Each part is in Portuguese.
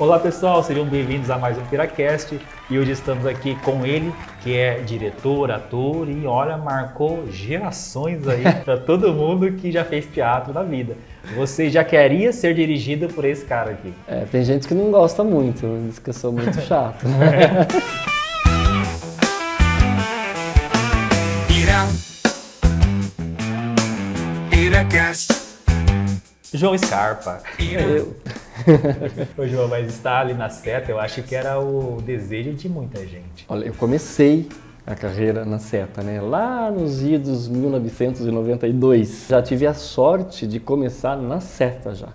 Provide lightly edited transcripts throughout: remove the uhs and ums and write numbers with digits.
Olá pessoal, sejam bem-vindos a mais um Piracast e hoje estamos aqui com ele, que é diretor, ator e olha, marcou gerações aí para todo mundo que já fez teatro na vida. Você já queria ser dirigido por esse cara aqui. Tem gente que não gosta muito, diz que eu sou muito chato. Piracast. João Scarpa. Eu. Ô João, mas estar ali na seta, eu acho que era o desejo de muita gente. Olha, eu comecei a carreira na seta, né? Lá nos idos 1992. Já tive a sorte de começar na seta já,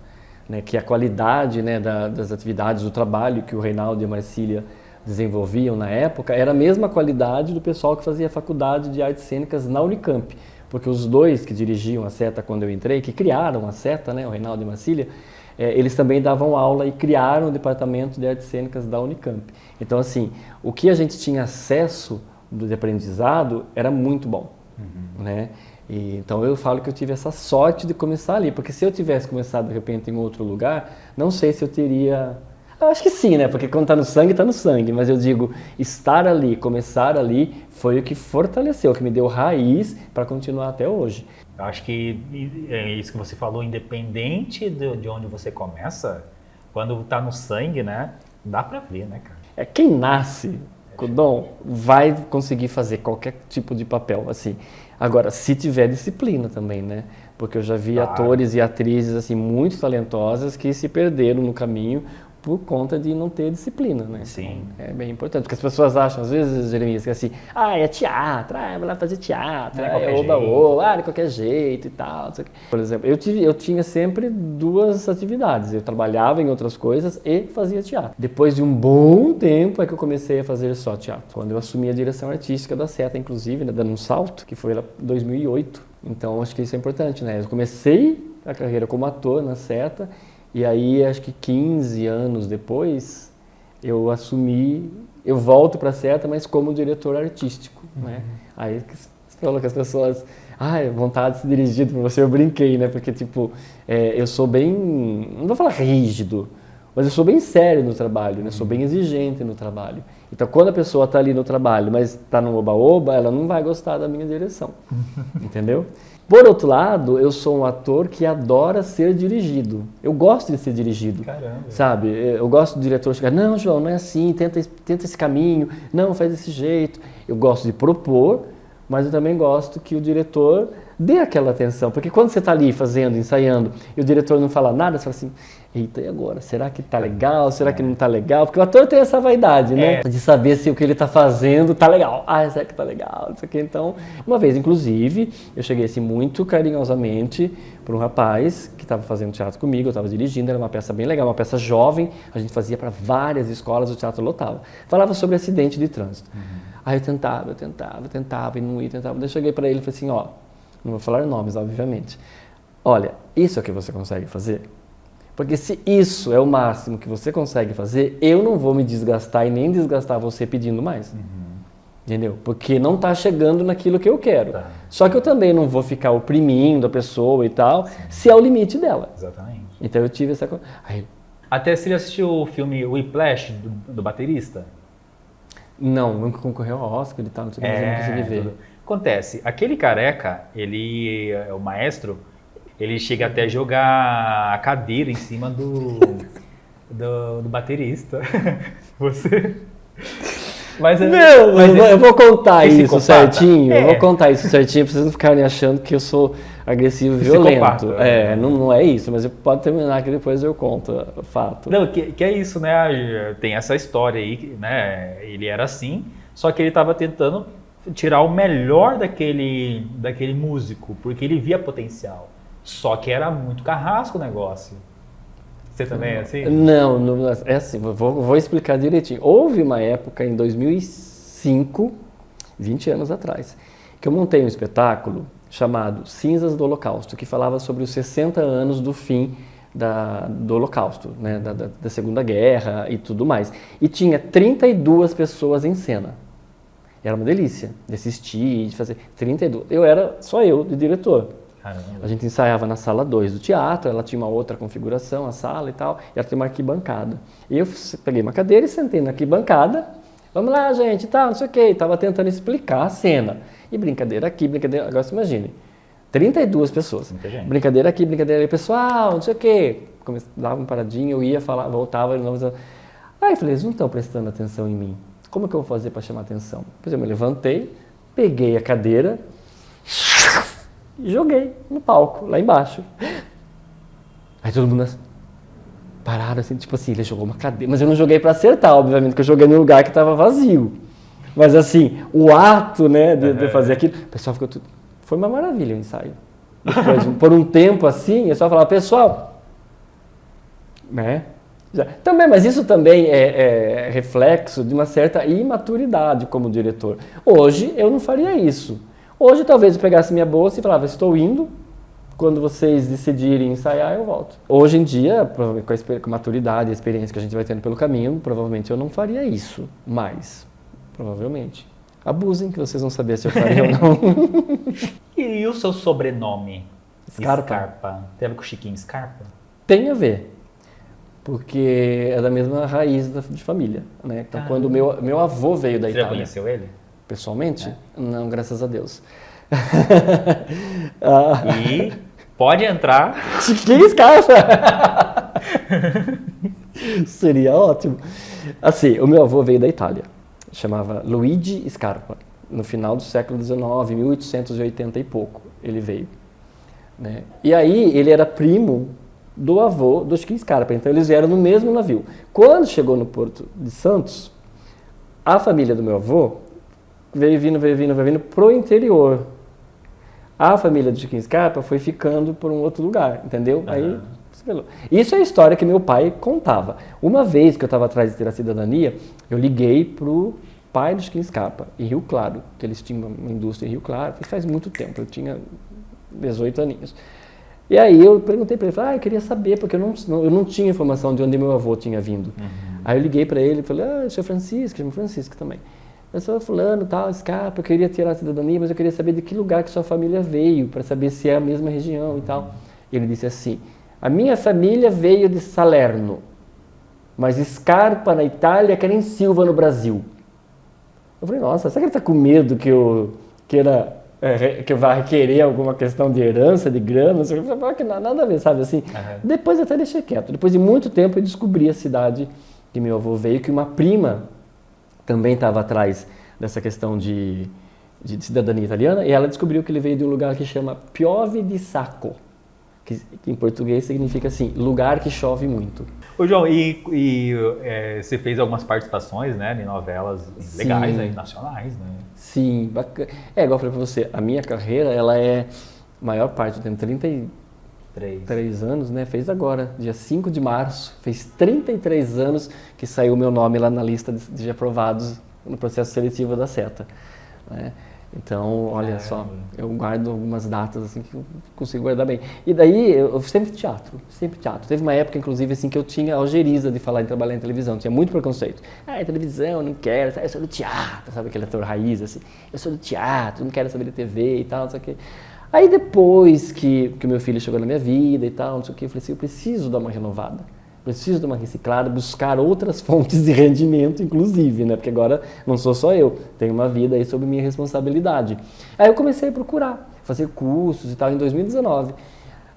né? Que a qualidade, né, das atividades, do trabalho que o Reinaldo e a Marcília desenvolviam na época era a mesma qualidade do pessoal que fazia faculdade de artes cênicas na Unicamp. Porque os dois que dirigiam a seta quando eu entrei, que criaram a seta, né, o Reinaldo e a Marcília, eles também davam aula e criaram o departamento de artes cênicas da Unicamp. Então, assim, o que a gente tinha acesso de aprendizado era muito bom, né? Então, eu falo que eu tive essa sorte de começar ali, porque se eu tivesse começado, de repente, em outro lugar, não sei se eu teria... Eu acho que sim, né? Porque quando está no sangue, mas eu digo, estar ali, começar ali, foi o que fortaleceu, o que me deu raiz para continuar até hoje. Eu acho que é isso que você falou, independente de onde você começa, quando está no sangue, né? Dá para ver, né, cara? Quem nasce com o dom vai conseguir fazer qualquer tipo de papel, assim. Agora, se tiver disciplina também, né? Porque eu já vi atores e atrizes, assim, muito talentosas que se perderam no caminho por conta de não ter disciplina, né? Sim. Então, é bem importante, porque as pessoas acham, às vezes, Jeremias, que assim, é teatro, vai lá fazer teatro, oba-oba, de qualquer jeito e tal, não sei o quê. Por exemplo, eu tinha sempre duas atividades, eu trabalhava em outras coisas e fazia teatro. Depois de um bom tempo é que eu comecei a fazer só teatro, quando eu assumi a direção artística da Seta, inclusive, né, dando um salto, que foi lá em 2008, então acho que isso é importante, né? Eu comecei a carreira como ator na Seta, e aí, acho que 15 anos depois, eu volto para a Seta, mas como diretor artístico, né? Aí você falou que as pessoas, vontade de ser dirigido por você, eu brinquei, né? Porque, tipo, eu sou bem, não vou falar rígido, mas eu sou bem sério no trabalho, né? Sou bem exigente no trabalho. Então, quando a pessoa está ali no trabalho, mas está no oba-oba, ela não vai gostar da minha direção, entendeu? Por outro lado, eu sou um ator que adora ser dirigido. Eu gosto de ser dirigido. Caramba. Sabe? Eu gosto do diretor chegar, não, João, não é assim, tenta esse caminho, não, faz desse jeito. Eu gosto de propor, mas eu também gosto que o diretor dê aquela atenção. Porque quando você está ali fazendo, ensaiando, e o diretor não fala nada, você fala assim, eita, e agora? Será que tá legal? Será que não tá legal? Porque o ator tem essa vaidade, né? De saber se o que ele tá fazendo tá legal. Será que tá legal? Não sei o quê. Então, uma vez, inclusive, eu cheguei assim muito carinhosamente para um rapaz que estava fazendo teatro comigo, eu estava dirigindo, era uma peça bem legal, uma peça jovem, a gente fazia para várias escolas, o teatro lotava. Falava sobre acidente de trânsito. Aí eu tentava e não ia, tentava. Daí eu cheguei para ele e falei assim, não vou falar nomes, obviamente. Olha, isso é o que você consegue fazer? Porque se isso é o máximo que você consegue fazer, eu não vou me desgastar e nem desgastar você pedindo mais. Entendeu? Porque não está chegando naquilo que eu quero. Tá. Só que eu também não vou ficar oprimindo a pessoa e tal, se é o limite dela. Exatamente. Então eu tive essa coisa. Até você já assistiu o filme Whiplash, do baterista? Não, nunca concorreu ao Oscar e tal, não sei o que, mas eu não consegui ver. Acontece, aquele careca, ele é o maestro, ele chega até a jogar a cadeira em cima do baterista. Você... eu vou contar isso certinho. Eu vou contar isso certinho pra vocês não ficarem achando que eu sou agressivo e violento. Não é isso, mas pode terminar que depois eu conto o fato. Não, que é isso, né? Tem essa história aí, né? Ele era assim, só que ele estava tentando tirar o melhor daquele músico, porque ele via potencial. Só que era muito carrasco o negócio. Você também é assim? Não, é assim, vou explicar direitinho. Houve uma época em 2005, 20 anos atrás, que eu montei um espetáculo chamado Cinzas do Holocausto, que falava sobre os 60 anos do fim do Holocausto, né, da Segunda Guerra e tudo mais. E tinha 32 pessoas em cena. Era uma delícia de assistir, de fazer 32. Era só eu, de diretor. Caramba. A gente ensaiava na sala 2 do teatro, ela tinha uma outra configuração, a sala e tal, e ela tinha uma arquibancada. E eu peguei uma cadeira e sentei na arquibancada, vamos lá, gente, tal, não sei o quê, estava tentando explicar a cena. E brincadeira aqui, brincadeira, agora você imagine, 32 pessoas. Muita gente. Brincadeira aqui, brincadeira ali, pessoal, não sei o quê. Dava uma paradinha, eu ia falar, voltava, de novo. Aí eu falei, eles não estão prestando atenção em mim. Como que eu vou fazer para chamar atenção? Por exemplo, eu levantei, peguei a cadeira e joguei no palco, lá embaixo. Aí todo mundo pararam assim, tipo assim, ele jogou uma cadeira. Mas eu não joguei para acertar, obviamente, porque eu joguei num lugar que estava vazio. Mas assim, o ato, né, de fazer aquilo, o pessoal ficou tudo... Foi uma maravilha o ensaio. Depois, por um tempo assim, eu só falava, pessoal, né? Também, mas isso também é reflexo de uma certa imaturidade como diretor. Hoje eu não faria isso. Hoje talvez eu pegasse minha bolsa e falava, estou indo, quando vocês decidirem ensaiar eu volto. Hoje em dia, com a maturidade e a experiência que a gente vai tendo pelo caminho, provavelmente eu não faria isso mais. Provavelmente. Abusem que vocês vão saber se eu faria ou não. E o seu sobrenome? Scarpa. Tem a ver com o Chiquinho Scarpa? Tem a ver. Porque é da mesma raiz de família, né? Então, quando meu avô veio da Itália... Você já conheceu ele? Pessoalmente? Não, graças a Deus. E pode entrar. Chiquinho Scarpa! Seria ótimo. Assim, o meu avô veio da Itália. Chamava Luigi Scarpa. No final do século XIX, 1880 e pouco, ele veio. Né? E aí, ele era primo do avô do Chiquinho Scarpa. Então, eles vieram no mesmo navio. Quando chegou no Porto de Santos, a família do meu avô veio vindo pro interior. A família do Chiquinho Scarpa foi ficando por um outro lugar, entendeu? Aí, isso é a história que meu pai contava. Uma vez que eu estava atrás de ter a cidadania, eu liguei pro pai do Chiquinho Scarpa, em Rio Claro, que eles tinham uma indústria em Rio Claro, faz muito tempo, eu tinha 18 aninhos. E aí eu perguntei para ele, falei, eu queria saber, porque eu não tinha informação de onde meu avô tinha vindo. Aí eu liguei para ele e falei, seu Francisco, chama Francisco também. Eu sou fulano, tal, Scarpa, eu queria tirar a cidadania, mas eu queria saber de que lugar que sua família veio, para saber se é a mesma região e tal. Ele disse assim, a minha família veio de Salerno, mas Scarpa na Itália, que era em Silva no Brasil. Eu falei, nossa, será que ele está com medo que eu vá requerer alguma questão de herança, de grana? Eu falei, que nada a ver, sabe assim? Depois até deixei quieto. Depois de muito tempo eu descobri a cidade que meu avô veio, que uma prima também estava atrás dessa questão de cidadania italiana, e ela descobriu que ele veio de um lugar que chama Piove di Sacco, que em português significa assim, lugar que chove muito. Ô João, você fez algumas participações, né, em novelas legais, aí, nacionais, né? Sim, bacana. Igual eu falei pra você, a minha carreira, ela é, a maior parte, eu tenho 33 anos, né, fez agora, dia 5 de março, fez 33 anos que saiu o meu nome lá na lista de aprovados no processo seletivo da SETA, né? Então, olha só, eu guardo algumas datas assim que eu consigo guardar bem. E daí, eu sempre teatro. Teve uma época, inclusive, assim, que eu tinha algeriza de falar em trabalhar em televisão, tinha muito preconceito. Televisão, não quero, eu sou do teatro, sabe aquele ator raiz, assim, eu sou do teatro, não quero saber de TV e tal, não sei o quê. Aí depois que o meu filho chegou na minha vida e tal, não sei o quê, eu falei assim, eu preciso dar uma renovada. Preciso de uma reciclada, buscar outras fontes de rendimento, inclusive, né? Porque agora não sou só eu, tenho uma vida aí sob minha responsabilidade. Aí eu comecei a procurar, fazer cursos e tal, em 2019.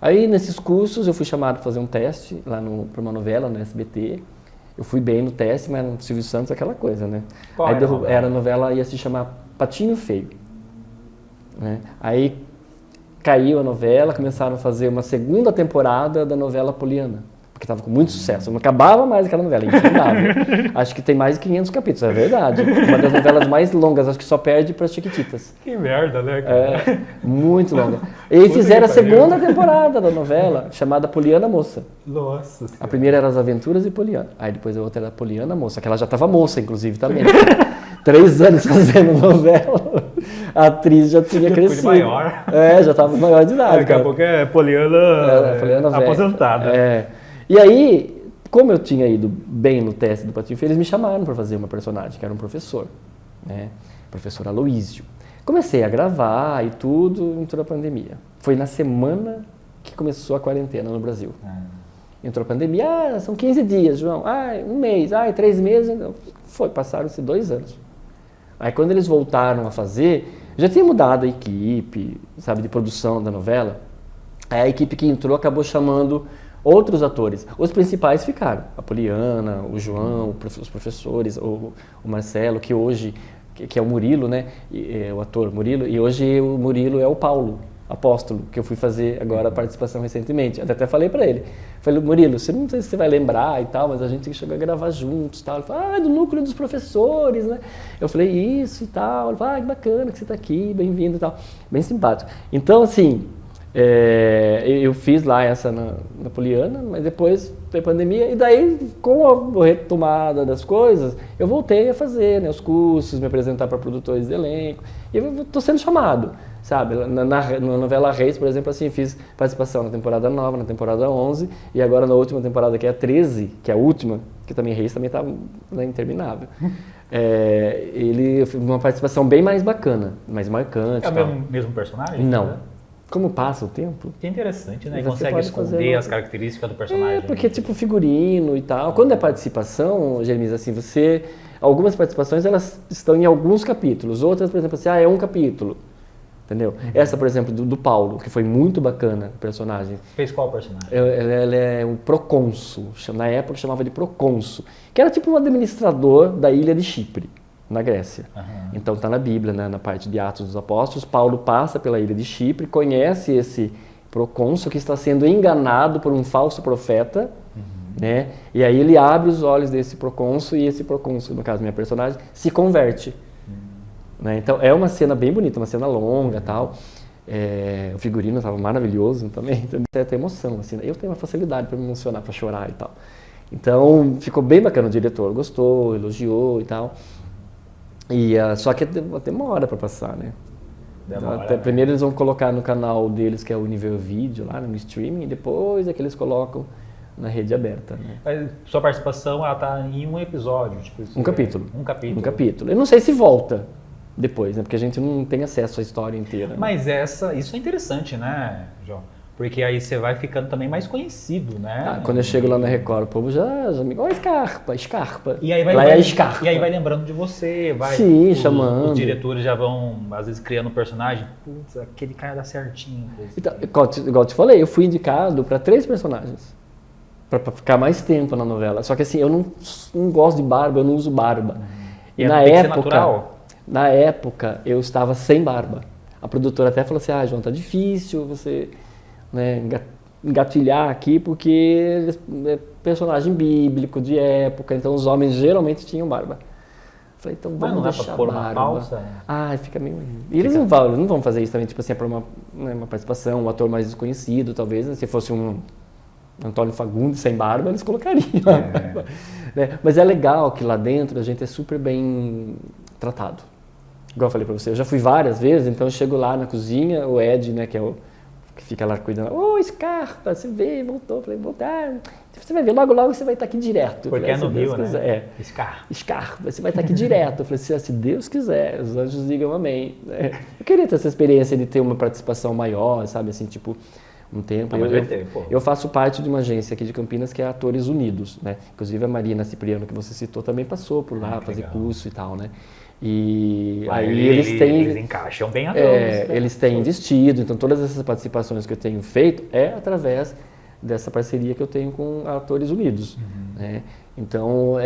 Aí nesses cursos eu fui chamado para fazer um teste lá para uma novela no SBT. Eu fui bem no teste, mas no Silvio Santos aquela coisa, né? Qual aí era a novela ia se chamar Patinho Feio, né? Aí caiu a novela, começaram a fazer uma segunda temporada da novela Poliana, porque estava com muito sucesso. Não acabava mais aquela novela, infindável. Acho que tem mais de 500 capítulos, é verdade. Uma das novelas mais longas, acho que só perde para as Chiquititas. Que merda, né, cara? Muito longa. E aí fizeram a segunda temporada da novela, chamada Poliana Moça. Nossa Senhora. A primeira era As Aventuras de Poliana. Aí depois a outra era Poliana Moça, que ela já estava moça, inclusive, também. 3 anos fazendo novela. A atriz já tinha crescido. Maior. Já estava maior de idade. Daqui a pouco é Poliana, Poliana aposentada. E aí, como eu tinha ido bem no teste do Patinho Feio, eles me chamaram para fazer uma personagem, que era um professor, né? Professor Aloísio. Comecei a gravar e tudo, entrou a pandemia. Foi na semana que começou a quarentena no Brasil. Entrou a pandemia, são 15 dias, João. Um mês, 3 meses. Passaram-se 2 anos. Aí quando eles voltaram a fazer, já tinha mudado a equipe, sabe, de produção da novela. Aí a equipe que entrou acabou chamando outros atores. Os principais ficaram. A Poliana, o João, os professores, o Marcelo, que hoje, que é o Murilo, né? O ator Murilo. E hoje o Murilo é o Paulo Apóstolo, que eu fui fazer agora a participação recentemente. Até falei pra ele. Falei, Murilo, não sei se você vai lembrar e tal, mas a gente chegou a gravar juntos e tal. Ele falou, é do núcleo dos professores, né? Eu falei, isso e tal. Ele falou, que bacana que você tá aqui, bem-vindo e tal. Bem simpático. Então, assim, eu fiz lá essa na Poliana, mas depois veio a pandemia, e daí, com a retomada das coisas, eu voltei a fazer, né, os cursos, me apresentar para produtores de elenco, e eu estou sendo chamado, sabe? Na novela Reis, por exemplo, assim, fiz participação na temporada 9, na temporada 11, e agora na última temporada, que é a 13, que é a última, que também Reis também está, né, interminável. Ele fez uma participação bem mais bacana, mais marcante. É o mesmo personagem? Não. Né? Como passa o tempo. Que interessante, né? Você Consegue pode esconder fazer as características do personagem. Porque tipo figurino e tal. Quando é participação, Jeremias, assim, algumas participações, elas estão em alguns capítulos. Outras, por exemplo, assim, é um capítulo. Entendeu? Essa, por exemplo, do Paulo, que foi muito bacana, o personagem. Fez qual personagem? Ele é um procônsul. Na época chamava de procônsul. Que era tipo um administrador da ilha de Chipre, na Grécia. Então está na Bíblia, né, na parte de Atos dos Apóstolos. Paulo passa pela ilha de Chipre, conhece esse procônsul que está sendo enganado por um falso profeta, né? E aí ele abre os olhos desse procônsul, e esse procônsul, no caso minha personagem, se converte. Né? Então é uma cena bem bonita, uma cena longa e tal. O figurino estava maravilhoso também, então tem até emoção. Assim, eu tenho uma facilidade para me emocionar, para chorar e tal. Então ficou bem bacana, o diretor gostou, elogiou e tal. Só que demora para passar, né? Primeiro eles vão colocar no canal deles, que é o Nível Vídeo, lá no streaming, e depois é que eles colocam na rede aberta. Né? Mas sua participação, ela tá em um episódio? Tipo, Um capítulo. Um capítulo. Um capítulo. Eu não sei se volta depois, né? Porque a gente não tem acesso à história inteira. Né? Mas isso é interessante, né, João? Porque aí você vai ficando também mais conhecido, né? Quando eu chego lá na Record, o povo já me... Scarpa. E aí vai Scarpa. E aí vai lembrando de você, Sim, chamando. Os diretores já vão, às vezes, criando um personagem. Putz, aquele cara dá certinho. Então, igual eu te falei, eu fui indicado para 3 personagens. Para ficar mais tempo na novela. Só que assim, eu não gosto de barba, eu não uso barba. E na época, eu estava sem barba. A produtora até falou assim, João, tá difícil você... Né, engatilhar aqui, porque é personagem bíblico de época, então os homens geralmente tinham barba. Falei, então vamos deixar a barba. Uma falsa? Fica meio... E eles não vão fazer isso também, tipo assim, para uma participação, um ator mais desconhecido, talvez, né, se fosse um Antônio Fagundes sem barba, eles colocariam. Né? Mas é legal que lá dentro a gente é super bem tratado. Igual eu falei para você, eu já fui várias vezes, então eu chego lá na cozinha, o Ed, né, que é o que fica lá cuidando. Scarpa, você veio, voltou. Falei, voltar. Você vai ver, logo você vai estar aqui direto. Porque falei, é no Rio, né? Scarpa, você vai estar aqui direto. Eu falei, se Deus quiser, os anjos digam amém. Eu queria ter essa experiência de ter uma participação maior, sabe, assim, tipo, um tempo. Eu faço parte de uma agência aqui de Campinas que é Atores Unidos, né? Inclusive a Marina Cipriano, que você citou, também passou por lá, fazer curso e tal, né? E aí eles encaixam bem atores. Eles têm investido, então todas essas participações que eu tenho feito é através dessa parceria que eu tenho com Atores Unidos. Né? Então,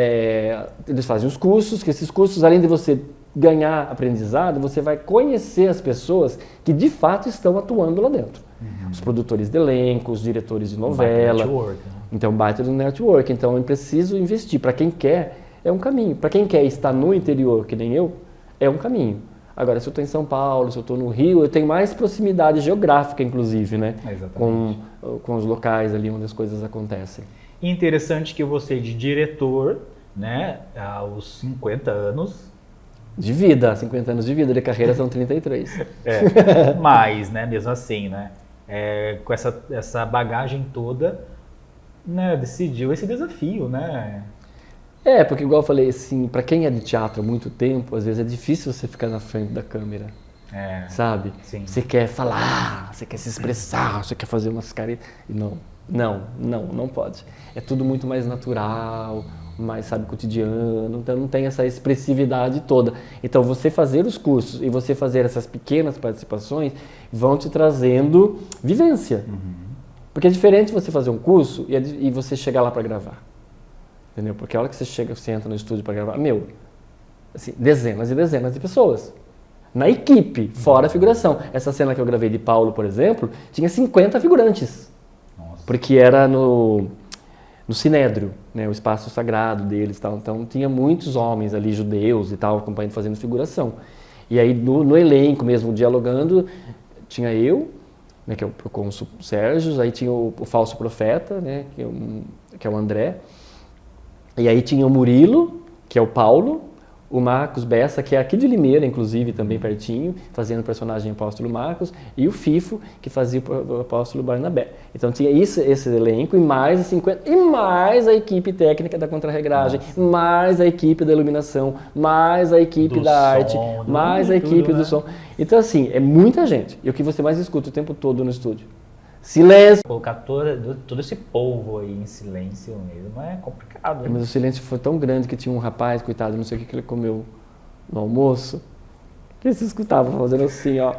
eles fazem os cursos, que esses cursos, além de você ganhar aprendizado, você vai conhecer as pessoas que de fato estão atuando lá dentro. Os produtores de elenco, os diretores de novela. Então, baita do network. Então, eu preciso investir. Para quem quer, é um caminho. Para quem quer estar no interior, que nem eu, é um caminho. Agora, se eu estou em São Paulo, se eu estou no Rio, eu tenho mais proximidade geográfica, inclusive, né? Com os locais ali onde as coisas acontecem. Interessante que você, de diretor, né, aos 50 anos... De vida, 50 anos de vida, de carreira são 33. Mas, né, mesmo assim, né, com essa bagagem toda, né, decidiu esse desafio, né? Porque igual eu falei, assim, para quem é de teatro há muito tempo, às vezes é difícil você ficar na frente da câmera. sabe? Sim. Você quer falar, você quer se expressar, você quer fazer umas caretas. Não pode. É tudo muito mais natural, mais, sabe, cotidiano, então não tem essa expressividade toda. Então você fazer os cursos e você fazer essas pequenas participações vão te trazendo vivência. Porque é diferente você fazer um curso e você chegar lá para gravar. Entendeu? Porque a hora que você entra no estúdio para gravar, assim, dezenas e dezenas de pessoas. Na equipe, fora a figuração. Essa cena que eu gravei de Paulo, por exemplo, tinha 50 figurantes. Nossa. Porque era no Sinédrio, né, o espaço sagrado deles e tal. Então tinha muitos homens ali, judeus e tal, acompanhando, fazendo figuração. E aí no elenco mesmo, dialogando, tinha eu, né, que é o procônsul Sérgio, aí tinha o falso profeta, né, que é o André. E aí tinha o Murilo, que é o Paulo, o Marcos Bessa, que é aqui de Limeira, inclusive, também pertinho, fazendo o personagem apóstolo Marcos, e o Fifo, que fazia o apóstolo Barnabé. Então tinha esse elenco, e mais 50, e mais a equipe técnica da contrarregragem, mais a equipe da iluminação, mais a equipe da arte, mais a equipe do som. Então assim, é muita gente. E o que você mais escuta o tempo todo no estúdio? Silêncio! Colocar todo esse povo aí em silêncio mesmo é complicado. Mas o silêncio foi tão grande que tinha um rapaz, coitado, não sei o que ele comeu no almoço, que ele se escutava fazendo assim, ó.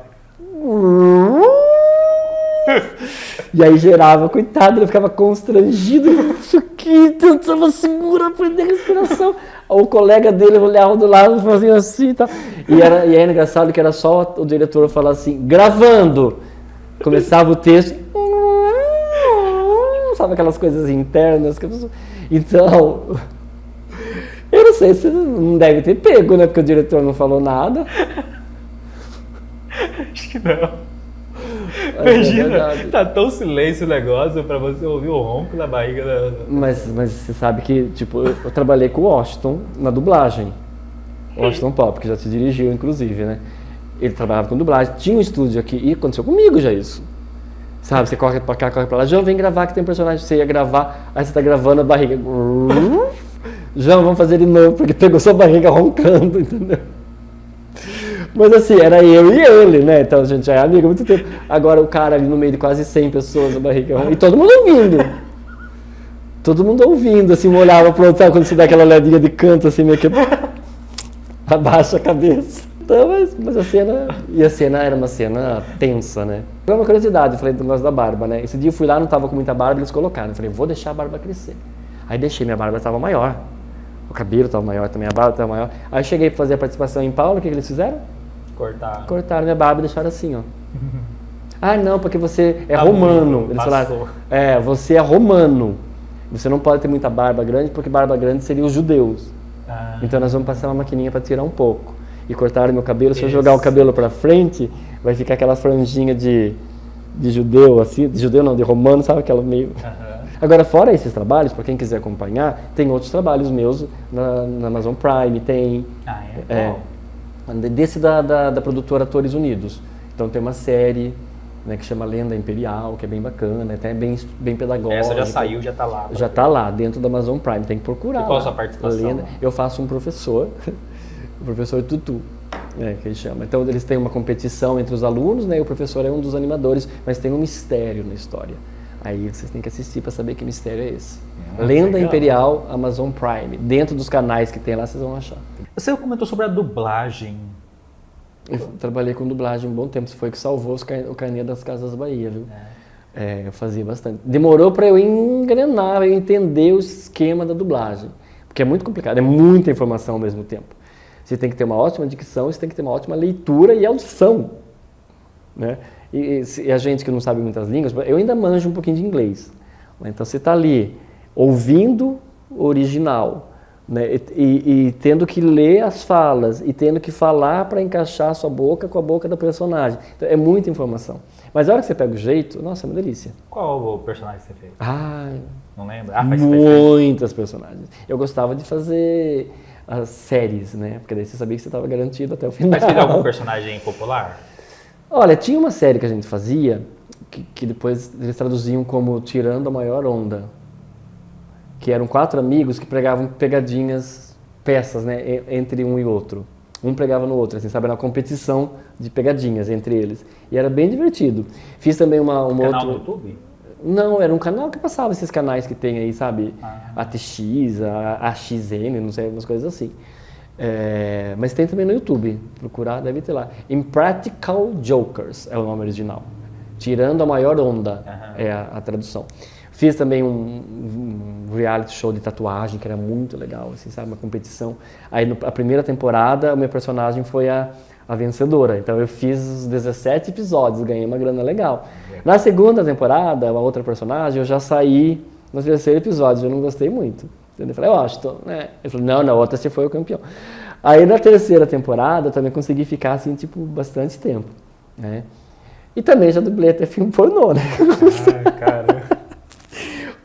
E aí gerava, coitado, ele ficava constrangido, isso aqui, tentava segurar, prender a respiração. O colega dele olhava do lado e fazia assim e tal. E era engraçado que era só o diretor falar assim, gravando. Começava o texto, sabe aquelas coisas internas? Então, eu não sei, você não deve ter pego, né? Porque o diretor não falou nada. Acho que não. Mas imagina, tá tão silêncio o negócio pra você ouvir o ronco na barriga da... Mas você sabe que, tipo, eu trabalhei com o Washington na dublagem. Washington Pop, que já te dirigiu, inclusive, né? Ele trabalhava com dublagem, tinha um estúdio aqui, e aconteceu comigo já isso. Sabe, você corre pra cá, corre pra lá, João, vem gravar que tem um personagem, você ia gravar, aí você tá gravando a barriga. João, vamos fazer de novo, porque pegou sua barriga roncando, entendeu? Mas assim, era eu e ele, né? Então a gente já é amigo há muito tempo. Agora o cara ali no meio de quase 100 pessoas, a barriga roncando, e todo mundo ouvindo. Todo mundo ouvindo, assim, olhava pro outro, sabe quando você dá aquela olhadinha de canto, assim, meio que abaixa a cabeça. Então, mas a cena era uma cena tensa, né? Foi uma curiosidade, eu falei do negócio da barba, né? Esse dia eu fui lá, não tava com muita barba, eles colocaram. Eu falei, vou deixar a barba crescer. Aí deixei, minha barba estava maior. O cabelo estava maior também, a barba estava maior. Aí eu cheguei para fazer a participação em Paulo, o que eles fizeram? Cortaram minha barba e deixaram assim, ó. Ah, não, porque você é romano. Eles falaram, você é romano. Você não pode ter muita barba grande, porque barba grande seria os judeus. Então nós vamos passar uma maquininha para tirar um pouco. E cortaram meu cabelo, se eu jogar o cabelo para frente, vai ficar aquela franjinha de judeu, assim, de judeu não, de romano, sabe, aquela meio... Agora, fora esses trabalhos, para quem quiser acompanhar, tem outros trabalhos meus na Amazon Prime, tem... Desse da produtora Atores Unidos. Então tem uma série, né, que chama Lenda Imperial, que é bem bacana, até bem pedagógica. Essa já saiu, já tá lá. Já tá lá, dentro da Amazon Prime, tem que procurar. E qual a sua participação? Eu faço um professor, o professor Tutu, né, que ele chama. Então eles têm uma competição entre os alunos, né, e o professor é um dos animadores, mas tem um mistério na história. Aí vocês têm que assistir para saber que mistério é esse. Lenda legal. Imperial, Amazon Prime. Dentro dos canais que tem lá, vocês vão achar. Você comentou sobre a dublagem. Eu trabalhei com dublagem um bom tempo. Isso foi o que salvou o carnê das Casas Bahia, viu? Eu fazia bastante. Demorou para eu engrenar, eu entender o esquema da dublagem. Porque é muito complicado, é muita informação ao mesmo tempo. Você tem que ter uma ótima dicção, você tem que ter uma ótima leitura e audição, né? E a gente que não sabe muitas línguas, eu ainda manjo um pouquinho de inglês. Então você está ali ouvindo o original, né? E tendo que ler as falas e tendo que falar para encaixar a sua boca com a boca da personagem. Então, é muita informação. Mas a hora que você pega o jeito, nossa, é uma delícia. Qual o personagem que você fez? Não lembro? Muitas personagens. Eu gostava de fazer as séries, né? Porque daí você sabia que você estava garantido até o final. Mas fez algum personagem popular? Olha, tinha uma série que a gente fazia, que depois eles traduziam como Tirando a Maior Onda, que eram 4 amigos que pregavam pegadinhas, peças, né, entre um e outro. Um pegava no outro, assim, sabe? Era uma competição de pegadinhas entre eles. E era bem divertido. Fiz também uma Canal outra... no YouTube? Não, era um canal que passava esses canais que tem aí, sabe? Ah. A TX, a XN, não sei, umas coisas assim. Mas tem também no YouTube, procurar, deve ter lá. Impractical Jokers é o nome original. Tirando a maior onda, é a tradução. Fiz também um reality show de tatuagem, que era muito legal, assim, sabe? Uma competição. Aí, a primeira temporada, o meu personagem foi a vencedora. Então, eu fiz os 17 episódios, ganhei uma grana legal. Na segunda temporada, a outra personagem, eu já saí no terceiro episódio, eu não gostei muito. Eu falei, eu acho, né? Ele falou, não, na outra você foi o campeão. Aí, na terceira temporada, eu também consegui ficar, assim, tipo, bastante tempo, né? E também já dublei até filme pornô, né? Ai, cara.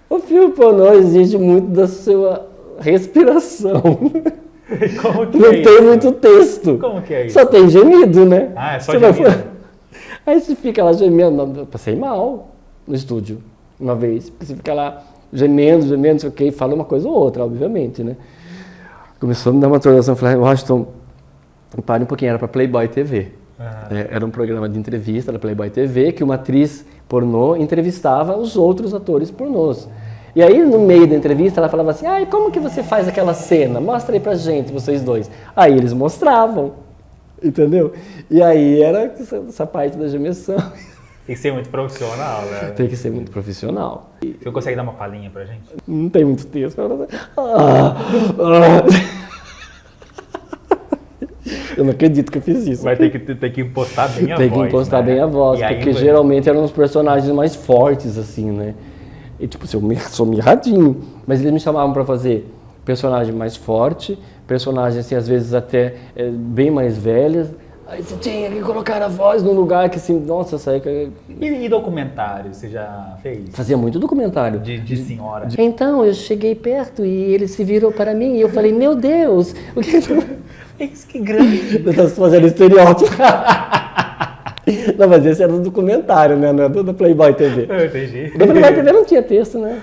O filme pornô exige muito da sua respiração. Como que Não é tem isso? muito texto. Como que é isso? Só tem gemido, né? Ah, é só Você gemido? Aí você fica lá gemendo. Eu passei mal no estúdio uma vez. Você fica lá gemendo, não sei o quê, e fala uma coisa ou outra, obviamente, né? Começou a me dar uma atordoação. Eu falei, Washington, pare um pouquinho, era para Playboy TV. Era um programa de entrevista da Playboy TV que uma atriz pornô entrevistava os outros atores pornôs. E aí, no meio da entrevista, ela falava assim, e como que você faz aquela cena? Mostra aí pra gente, vocês dois. Aí eles mostravam, entendeu? E aí era essa parte da gemessão. Tem que ser muito profissional, né? Tem que ser muito profissional. Você consegue dar uma palhinha pra gente? Não tem muito texto. Eu não acredito que eu fiz isso. Vai ter que impostar bem a voz. Tem que impostar bem a voz, porque geralmente eram os personagens mais fortes, assim, né? E tipo, eu sou mirradinho, mas eles me chamavam pra fazer personagem mais forte, personagem, assim, às vezes até bem mais velhas. Aí você tinha que colocar a voz num lugar que, assim, nossa, eu saí... E documentário, você já fez? Fazia muito documentário. De senhora. Então, eu cheguei perto e ele se virou para mim e eu falei, meu Deus, o que... Que grande! Eu estava fazendo estereótipo. Não, mas esse era do documentário, né? Não é do Playboy TV. Eu entendi. Do Playboy TV não tinha texto, né?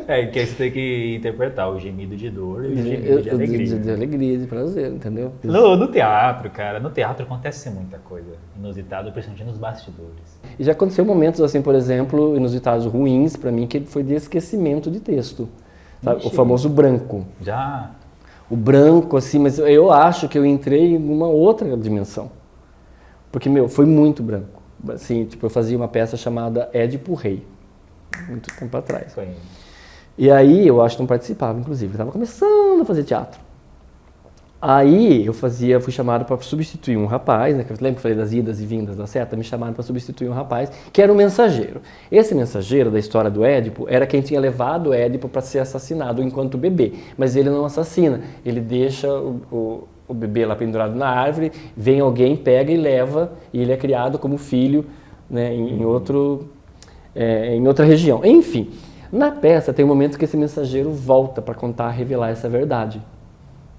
Que aí você tem que interpretar o gemido de dor e o gemido de alegria. De alegria, de prazer, entendeu? No teatro, cara, no teatro acontece muita coisa inusitada, principalmente nos bastidores. E já aconteceu momentos, assim, por exemplo, inusitados ruins pra mim, que foi de esquecimento de texto. Sabe? O famoso branco. Já... O branco, assim, mas eu acho que eu entrei em uma outra dimensão. Porque, foi muito branco. Assim, tipo, eu fazia uma peça chamada Édipo Rei, muito tempo atrás. Foi. E aí, o Washington participava, inclusive. Eu estava começando a fazer teatro. Aí, fui chamado para substituir um rapaz, né? Que eu lembro que eu falei das idas e vindas da seta, me chamaram para substituir um rapaz, que era um mensageiro. Esse mensageiro da história do Édipo era quem tinha levado o Édipo para ser assassinado enquanto bebê. Mas ele não assassina, ele deixa o bebê lá pendurado na árvore, vem alguém, pega e leva, e ele é criado como filho, né, em outra região. Enfim, na peça tem um momento que esse mensageiro volta para contar, revelar essa verdade.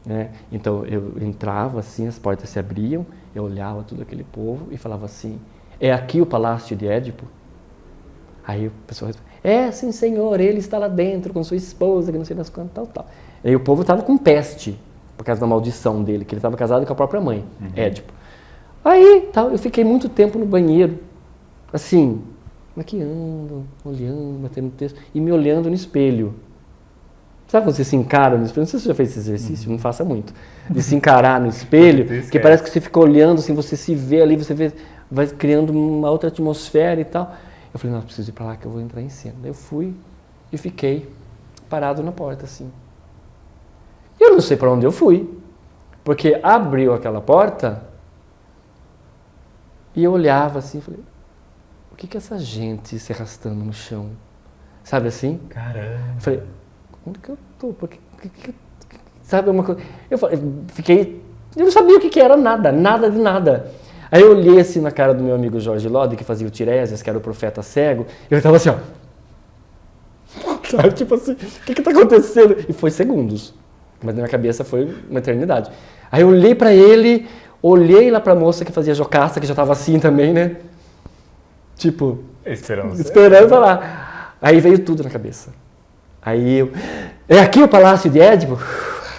Né? Então eu entrava assim, as portas se abriam, eu olhava tudo aquele povo e falava assim, é aqui o palácio de Édipo? Aí o pessoal responde, sim senhor, ele está lá dentro com sua esposa, que não sei das quantas, tal. Aí o povo estava com peste, por causa da maldição dele, que ele estava casado com a própria mãe, Édipo. Aí eu fiquei muito tempo no banheiro, assim, maquiando, olhando, batendo texto, e me olhando no espelho. Sabe quando você se encara no espelho? Não sei se você já fez esse exercício, não faça muito. De se encarar no espelho, que parece que você fica olhando, assim, você se vê ali, vai criando uma outra atmosfera e tal. Eu falei, não, preciso ir pra lá que eu vou entrar em cena. Daí eu fui e fiquei parado na porta, assim. Eu não sei para onde eu fui, porque abriu aquela porta e eu olhava assim, falei, o que é essa gente se arrastando no chão? Sabe assim? Caramba! Eu falei, onde que eu tô? Sabe uma coisa? Eu não sabia o que era nada de nada. Aí eu olhei assim na cara do meu amigo Jorge Lodi, que fazia o Tiresias, que era o profeta cego, e ele tava assim, ó. Sabe, tipo assim, o que tá acontecendo? E foi segundos, mas na minha cabeça foi uma eternidade. Aí eu olhei pra ele, olhei lá pra moça que fazia jocaça, que já tava assim também, né? Tipo, esperando lá. Aí veio tudo na cabeça. Aí é aqui o palácio de Édipo?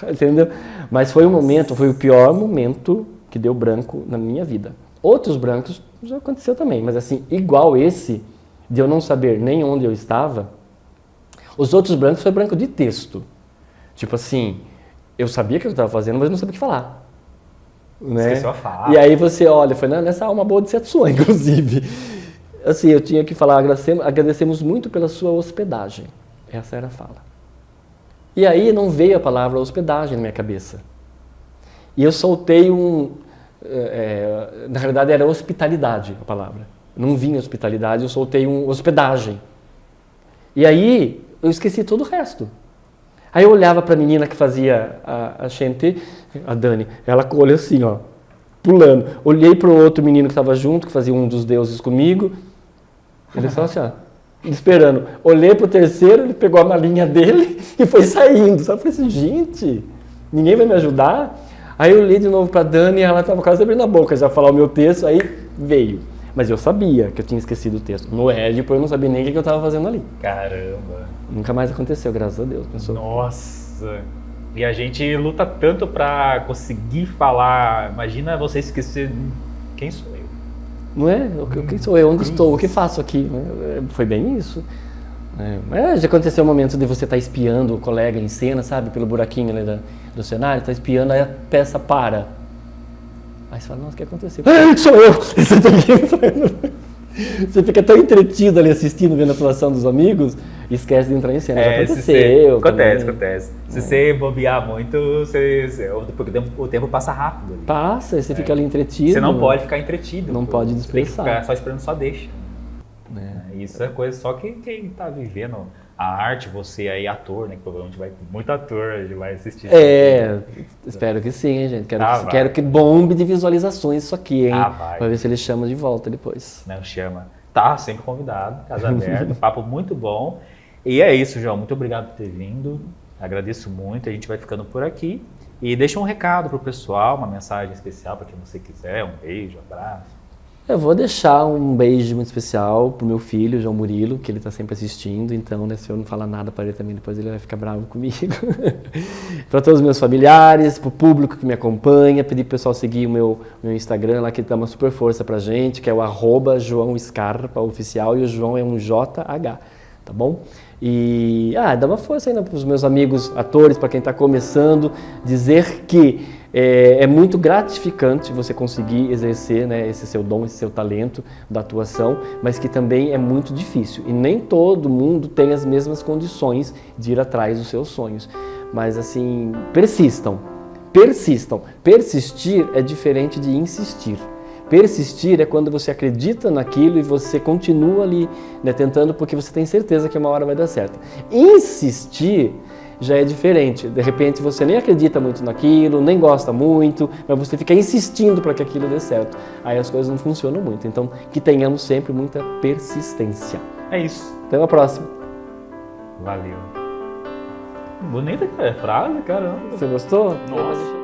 Entendeu? Mas foi o pior momento que deu branco na minha vida. Outros brancos já aconteceu também, mas assim, igual esse, de eu não saber nem onde eu estava, os outros brancos foi branco de texto. Tipo assim, eu sabia o que eu estava fazendo, mas não sabia o que falar. Né? Esqueceu a fala. E aí você olha, foi nessa alma boa de Setsuan, inclusive. Assim, eu tinha que falar, agradecemos muito pela sua hospedagem. Essa era a fala. E aí não veio a palavra hospedagem na minha cabeça. E eu soltei na realidade era hospitalidade a palavra. Não vinha hospitalidade, eu soltei hospedagem. E aí eu esqueci todo o resto. Aí eu olhava para a menina que fazia a Shente, a Dani, ela com o olho assim, ó, pulando. Olhei para o outro menino que estava junto, que fazia um dos deuses comigo, ele só assim, ó, esperando. Olhei para o terceiro, ele pegou a malinha dele e foi saindo. Sabe? Eu falei assim, gente, ninguém vai me ajudar? Aí eu olhei de novo para a Dani e ela estava quase abrindo a boca, já falar o meu texto, aí veio. Mas eu sabia que eu tinha esquecido o texto. No Édipo eu não sabia nem o que eu estava fazendo ali. Caramba. Nunca mais aconteceu, graças a Deus. Pensou? Nossa. E a gente luta tanto pra conseguir falar. Imagina você esquecer quem sou eu. Não é? Quem sou eu? Onde estou? O que faço aqui? Foi bem isso. Mas já aconteceu o momento de você estar espiando o colega em cena, sabe? Pelo buraquinho ali do cenário, está espiando, aí a peça para. Aí você fala, nossa, o que aconteceu? Sou eu! Você fica tão entretido ali assistindo, vendo a atuação dos amigos, e esquece de entrar em cena. Já aconteceu. Acontece. Se você bobear muito, porque o tempo passa rápido. Ali. Passa, e você fica ali entretido. Você não pode ficar entretido. Não pode Você tem que dispersar. ficar só esperando, só deixa. Isso é coisa só que quem tá vivendo a arte, você aí, ator, né? Que provavelmente vai muito ator, ele vai assistir. Espero que sim, hein, gente. Vai. Quero que bombe de visualizações isso aqui, hein? Vai. Pra ver se ele chama de volta depois. Não chama. Tá sempre convidado, casa aberta, papo muito bom. E é isso, João. Muito obrigado por ter vindo. Agradeço muito. A gente vai ficando por aqui. E deixa um recado pro pessoal, uma mensagem especial para quem você quiser. Um beijo, um abraço. Eu vou deixar um beijo muito especial pro meu filho, João Murilo, que ele tá sempre assistindo, então, né, se eu não falar nada para ele também, depois ele vai ficar bravo comigo. Para todos os meus familiares, pro público que me acompanha, pedir pro pessoal seguir o meu Instagram lá, que dá uma super força pra gente, que é o @JoãoScarpa oficial, e o João é um JH, tá bom? E dá uma força ainda pros meus amigos atores, para quem tá começando, dizer que é muito gratificante você conseguir exercer, né, esse seu dom, esse seu talento da atuação, mas que também é muito difícil. E nem todo mundo tem as mesmas condições de ir atrás dos seus sonhos. Mas assim, persistam. Persistir é diferente de insistir. Persistir é quando você acredita naquilo e você continua ali, né, tentando, porque você tem certeza que uma hora vai dar certo. Insistir já é diferente. De repente você nem acredita muito naquilo, nem gosta muito, mas você fica insistindo para que aquilo dê certo. Aí as coisas não funcionam muito. Então, que tenhamos sempre muita persistência. É isso. Até a próxima. Valeu. Bonita frase, caramba. Você gostou? Nossa.